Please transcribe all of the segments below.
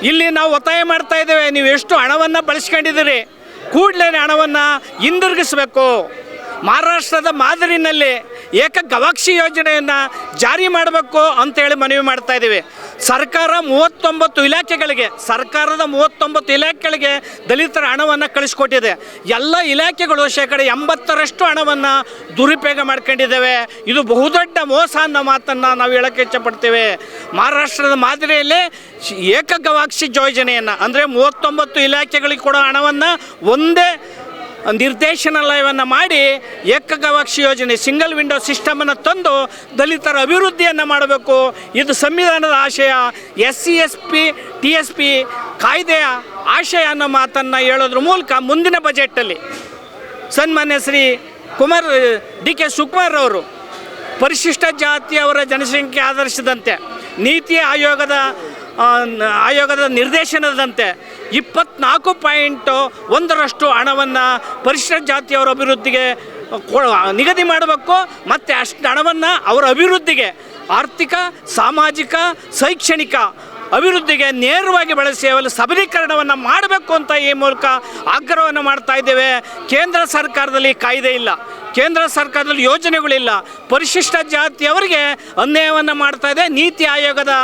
ಇಲ್ಲಿ ನಾವು ಒತ್ತಾಯ ಮಾಡ್ತಾ ಇದ್ದೇವೆ, ನೀವು ಎಷ್ಟು ಹಣವನ್ನು ಬಳಸ್ಕೊಂಡಿದ್ದೀರಿ, ಕೂಡಲೇ ಹಣವನ್ನು ಹಿಂದಿರುಗಿಸಬೇಕು. ಮಹಾರಾಷ್ಟ್ರದ ಮಾದರಿನಲ್ಲಿ ಏಕ ಗವಾಕ್ಷಿ ಯೋಜನೆಯನ್ನು ಜಾರಿ ಮಾಡಬೇಕು ಅಂತೇಳಿ ಮನವಿ ಮಾಡ್ತಾ ಇದ್ದೀವಿ. ಸರ್ಕಾರದ 39 ಇಲಾಖೆಗಳಿಗೆ ದಲಿತರ ಹಣವನ್ನು ಕಳಿಸ್ಕೊಟ್ಟಿದೆ. ಎಲ್ಲ ಇಲಾಖೆಗಳು ಶೇಕಡ 80ರಷ್ಟು ಹಣವನ್ನು ದುರುಪಯೋಗ ಮಾಡ್ಕೊಂಡಿದ್ದೇವೆ. ಇದು ಬಹುದೊಡ್ಡ ಮೋಸ ಅನ್ನೋ ಮಾತನ್ನು ನಾವು ಹೇಳೋಕ್ಕೆ ಇಷ್ಟಪಡ್ತೇವೆ. ಮಹಾರಾಷ್ಟ್ರದ ಮಾದರಿಯಲ್ಲಿ ಏಕ ಗವಾಕ್ಷಿ ಯೋಜನೆಯನ್ನು ಅಂದರೆ 39 ಇಲಾಖೆಗಳಿಗೆ ಕೊಡೋ ಹಣವನ್ನು ಒಂದೇ ನಿರ್ದೇಶನಾಲಯವನ್ನು ಮಾಡಿ ಏಕಗವಾಕ್ಷಿ ಯೋಜನೆ ಸಿಂಗಲ್ ವಿಂಡೋ ಸಿಸ್ಟಮನ್ನು ತಂದು ದಲಿತರ ಅಭಿವೃದ್ಧಿಯನ್ನು ಮಾಡಬೇಕು. ಇದು ಸಂವಿಧಾನದ ಆಶಯ, SC ST TSP ಕಾಯ್ದೆಯ ಆಶಯ ಅನ್ನೋ ಮಾತನ್ನು ಹೇಳೋದ್ರ ಮೂಲಕ ಮುಂದಿನ ಬಜೆಟಲ್ಲಿ ಸನ್ಮಾನ್ಯ ಶ್ರೀ DK ಶಿವಕುಮಾರ್ ಅವರು ಪರಿಶಿಷ್ಟ ಜಾತಿಯವರ ಜನಸಂಖ್ಯೆ ಆಧರಿಸಿದಂತೆ ನೀತಿ ಆಯೋಗದ ನಿರ್ದೇಶನದಂತೆ 24.1% ಹಣವನ್ನು ಪರಿಶಿಷ್ಟ ಜಾತಿಯವರ ಅಭಿವೃದ್ಧಿಗೆ ನಿಗದಿ ಮಾಡಬೇಕು. ಮತ್ತು ಅಷ್ಟು ಹಣವನ್ನು ಅವರ ಅಭಿವೃದ್ಧಿಗೆ, ಆರ್ಥಿಕ, ಸಾಮಾಜಿಕ, ಶೈಕ್ಷಣಿಕ ಅಭಿವೃದ್ಧಿಗೆ ನೇರವಾಗಿ ಬಳಸಿ ಅವರ ಸಬಲೀಕರಣವನ್ನು ಮಾಡಬೇಕು ಅಂತ ಈ ಮೂಲಕ ಆಗ್ರಹವನ್ನು ಮಾಡ್ತಾ ಇದ್ದೇವೆ. ಕೇಂದ್ರ ಸರ್ಕಾರದಲ್ಲಿ ಕಾಯ್ದೆ ಇಲ್ಲ, ಕೇಂದ್ರ ಸರ್ಕಾರದಲ್ಲಿ ಯೋಜನೆಗಳಿಲ್ಲ, ಪರಿಶಿಷ್ಟ ಜಾತಿಯವರಿಗೆ ಅನ್ಯಾಯವನ್ನು ಮಾಡ್ತಾ ಇದೆ. ನೀತಿ ಆಯೋಗದ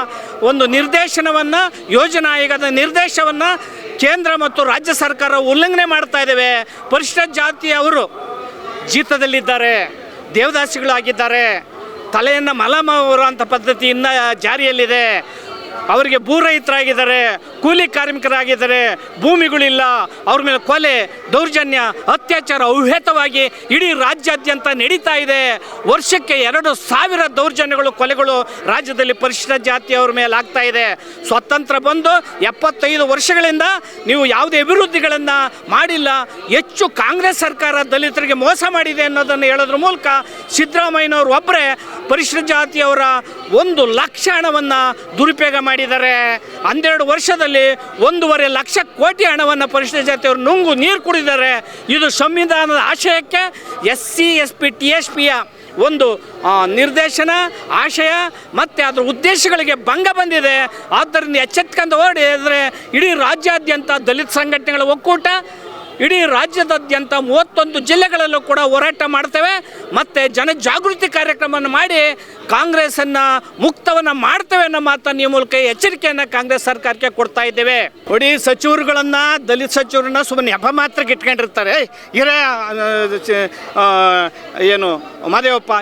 ಒಂದು ನಿರ್ದೇಶನವನ್ನು, ಯೋಜನಾ ಆಯೋಗದ ನಿರ್ದೇಶನವನ್ನು ಕೇಂದ್ರ ಮತ್ತು ರಾಜ್ಯ ಸರ್ಕಾರ ಉಲ್ಲಂಘನೆ ಮಾಡ್ತಾ ಇದ್ದೇವೆ. ಪರಿಶಿಷ್ಟ ಜಾತಿಯವರು ಜೀತದಲ್ಲಿದ್ದಾರೆ, ದೇವದಾಸಿಗಳಾಗಿದ್ದಾರೆ, ತಲೆಯನ್ನು ಮಲಮರುವಂಥ ಪದ್ಧತಿ ಇನ್ನೂ ಜಾರಿಯಲ್ಲಿದೆ. ಅವರಿಗೆ ಭೂರಹಿತರಾಗಿದ್ದಾರೆ, ಕೂಲಿ ಕಾರ್ಮಿಕರಾಗಿದ್ದಾರೆ, ಭೂಮಿಗಳಿಲ್ಲ, ಅವ್ರ ಮೇಲೆ ಕೊಲೆ, ದೌರ್ಜನ್ಯ, ಅತ್ಯಾಚಾರ ಅವ್ಯತವಾಗಿ ಇಡೀ ರಾಜ್ಯಾದ್ಯಂತ ನಡೀತಾ ಇದೆ. ವರ್ಷಕ್ಕೆ 2,000 ದೌರ್ಜನ್ಯಗಳು, ಕೊಲೆಗಳು ರಾಜ್ಯದಲ್ಲಿ ಪರಿಶಿಷ್ಟ ಜಾತಿಯವ್ರ ಮೇಲೆ ಆಗ್ತಾ ಇದೆ. ಸ್ವತಂತ್ರ ಬಂದು 75 ವರ್ಷಗಳಿಂದ ನೀವು ಯಾವುದೇ ಅಭಿವೃದ್ಧಿಗಳನ್ನು ಮಾಡಿಲ್ಲ. ಹೆಚ್ಚು ಕಾಂಗ್ರೆಸ್ ಸರ್ಕಾರ ದಲಿತರಿಗೆ ಮೋಸ ಮಾಡಿದೆ ಅನ್ನೋದನ್ನು ಹೇಳೋದ್ರ ಮೂಲಕ ಸಿದ್ದರಾಮಯ್ಯನವರು ಒಬ್ಬರೇ ಪರಿಶಿಷ್ಟ ಜಾತಿಯವರ 1 ಲಕ್ಷ ಹಣವನ್ನು ದುರುಪಯೋಗ ಮಾಡಿದ್ದಾರೆ. 12 ವರ್ಷದಲ್ಲಿ 1.5 ಲಕ್ಷ ಕೋಟಿ ಹಣವನ್ನು ಪರಿಶಿಷ್ಟ ಜಾತಿಯವರು ನುಂಗು ನೀರು ಕುಡಿದ್ದಾರೆ. ಇದು ಸಂವಿಧಾನದ ಆಶಯಕ್ಕೆ SC ST TSPಯ ಒಂದು ನಿರ್ದೇಶನ, ಆಶಯ ಮತ್ತು ಅದರ ಉದ್ದೇಶಗಳಿಗೆ ಭಂಗ ಬಂದಿದೆ. ಆದ್ದರಿಂದ ಎಚ್ಚೆತ್ಕೊಂಡು ಓಡಿದರೆ ಇಡೀ ರಾಜ್ಯಾದ್ಯಂತ ದಲಿತ ಸಂಘಟನೆಗಳ ಒಕ್ಕೂಟ ಇಡೀ ರಾಜ್ಯದಾದ್ಯಂತ 31 ಜಿಲ್ಲೆಗಳಲ್ಲೂ ಕೂಡ ಹೋರಾಟ ಮಾಡ್ತೇವೆ. ಮತ್ತು ಜನಜಾಗೃತಿ ಕಾರ್ಯಕ್ರಮವನ್ನು ಮಾಡಿ ಕಾಂಗ್ರೆಸ್ಸನ್ನು ಮುಕ್ತವನ್ನು ಮಾಡ್ತೇವೆ ಅನ್ನೋ ಮಾತನ್ನು ಈ ಮೂಲಕ ಎಚ್ಚರಿಕೆಯನ್ನು ಕಾಂಗ್ರೆಸ್ ಸರ್ಕಾರಕ್ಕೆ ಕೊಡ್ತಾ ಇದ್ದೇವೆ. ನೋಡಿ, ಸಚಿವರುಗಳನ್ನು, ದಲಿತ ಸಚಿವರನ್ನ ಸುಮ್ಮನೆ ನೆಪ ಮಾತ್ರಕ್ಕೆ ಇಟ್ಕೊಂಡಿರ್ತಾರೆ. ಏನು ಮಾದೇವಪ್ಪ,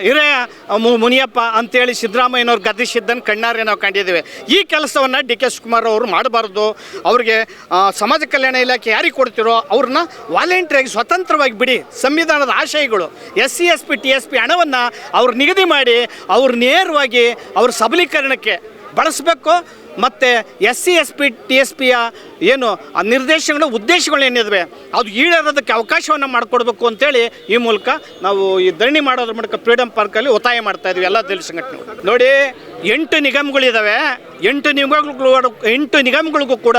ಮುನಿಯಪ್ಪ ಅಂತೇಳಿ ಸಿದ್ದರಾಮಯ್ಯನವ್ರು ಗದ್ದಿಸಿದ್ದನ್ನು ಕಣ್ಣಾರೆ ನಾವು ಕಂಡಿದ್ದೇವೆ. ಈ ಕೆಲಸವನ್ನು DK ಶಿವಕುಮಾರ್ ಅವರು ಮಾಡಬಾರ್ದು. ಅವ್ರಿಗೆ ಸಮಾಜ ಕಲ್ಯಾಣ ಇಲಾಖೆ ಯಾರಿಗೆ ಕೊಡ್ತಿರೋ ಅವ್ರನ್ನ ವಾಲಂಟ್ರಿಯಾಗಿ ಸ್ವತಂತ್ರವಾಗಿ ಬಿಡಿ. ಸಂವಿಧಾನದ ಆಶಯಗಳು SC ST TSP ಹಣವನ್ನು ಅವ್ರು ನಿಗದಿ ಮಾಡಿ ಅವ್ರು ನೇರವಾಗಿ ಅವ್ರ ಸಬಲೀಕರಣಕ್ಕೆ ಬಳಸಬೇಕು. ಮತ್ತು SC ST TSPಯ ಏನು ಆ ನಿರ್ದೇಶನಗಳು, ಉದ್ದೇಶಗಳು ಏನಿವೆ ಅದು ಈಡೇರೋದಕ್ಕೆ ಅವಕಾಶವನ್ನು ಮಾಡಿಕೊಡ್ಬೇಕು ಅಂತೇಳಿ ಈ ಮೂಲಕ ನಾವು ಈ ಧರಣಿ ಮಾಡೋದ್ರ ಮೂಲಕ ಫ್ರೀಡಮ್ ಪಾರ್ಕಲ್ಲಿ ಒತ್ತಾಯ ಮಾಡ್ತಾ ಇದ್ವಿ ಎಲ್ಲ ದಲಿತ ಸಂಘಟನೆಗಳು. ನೋಡಿ, 8 ನಿಗಮಗಳಿದ್ದಾವೆ. 8 ನಿಗಮಗಳಿಗೂ ಕೂಡ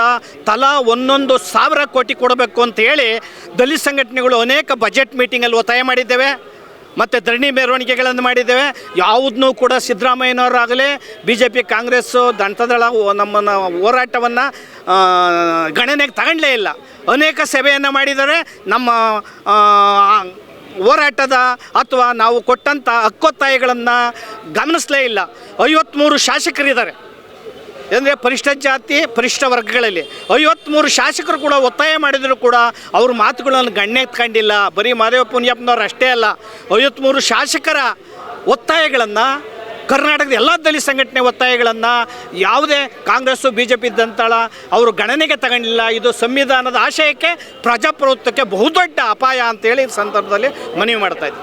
ತಲಾ 1,000 ಕೋಟಿ ಕೊಡಬೇಕು ಅಂತ ಹೇಳಿ ದಲಿತ ಸಂಘಟನೆಗಳು ಅನೇಕ ಬಜೆಟ್ ಮೀಟಿಂಗಲ್ಲಿ ಒತ್ತಾಯ ಮಾಡಿದ್ದೇವೆ. ಮತ್ತು ಧರಣಿ ಮೆರವಣಿಗೆಗಳನ್ನು ಮಾಡಿದ್ದೇವೆ. ಯಾವುದನ್ನೂ ಕೂಡ ಸಿದ್ದರಾಮಯ್ಯನವರಾಗಲಿ BJP, ಕಾಂಗ್ರೆಸ್ಸು, ಜನತಾದಳ ನಮ್ಮನ್ನು ಹೋರಾಟವನ್ನು ಗಣನೆಗೆ ತಗೊಂಡಲೇ ಇಲ್ಲ. ಅನೇಕ ಸಭೆಯನ್ನು ಮಾಡಿದ್ದಾರೆ. ನಮ್ಮ ಹೋರಾಟದ ಅಥವಾ ನಾವು ಕೊಟ್ಟಂಥ ಹಕ್ಕೊತ್ತಾಯಗಳನ್ನು ಗಮನಿಸಲೇ ಇಲ್ಲ. 53 ಶಾಸಕರಿದ್ದಾರೆ. ಅಂದರೆ ಪರಿಶಿಷ್ಟ ಜಾತಿ, ಪರಿಶಿಷ್ಟ ವರ್ಗಗಳಲ್ಲಿ 53 ಶಾಸಕರು ಕೂಡ ಒತ್ತಾಯ ಮಾಡಿದರೂ ಕೂಡ ಅವ್ರ ಮಾತುಗಳನ್ನು ಗಣ್ಯ ಎತ್ಕೊಂಡಿಲ್ಲ. ಬರೀ ಮಾದೇವಪ್ಪ ಮುನಿಯಪ್ಪನವ್ರು ಅಷ್ಟೇ ಅಲ್ಲ, 53 ಶಾಸಕರ ಒತ್ತಾಯಗಳನ್ನು, ಕರ್ನಾಟಕದ ಎಲ್ಲ ದಲಿತ ಸಂಘಟನೆ ಒತ್ತಾಯಗಳನ್ನು ಯಾವುದೇ ಕಾಂಗ್ರೆಸ್ಸು BJP ಇದ್ದಂತಳ ಅವರು ಗಣನೆಗೆ ತಗೊಂಡಿಲ್ಲ. ಇದು ಸಂವಿಧಾನದ ಆಶಯಕ್ಕೆ, ಪ್ರಜಾಪ್ರಭುತ್ವಕ್ಕೆ ಬಹುದೊಡ್ಡ ಅಪಾಯ ಅಂತೇಳಿ ಈ ಸಂದರ್ಭದಲ್ಲಿ ಮನವಿ ಮಾಡ್ತಾಯಿದ್ದೆ.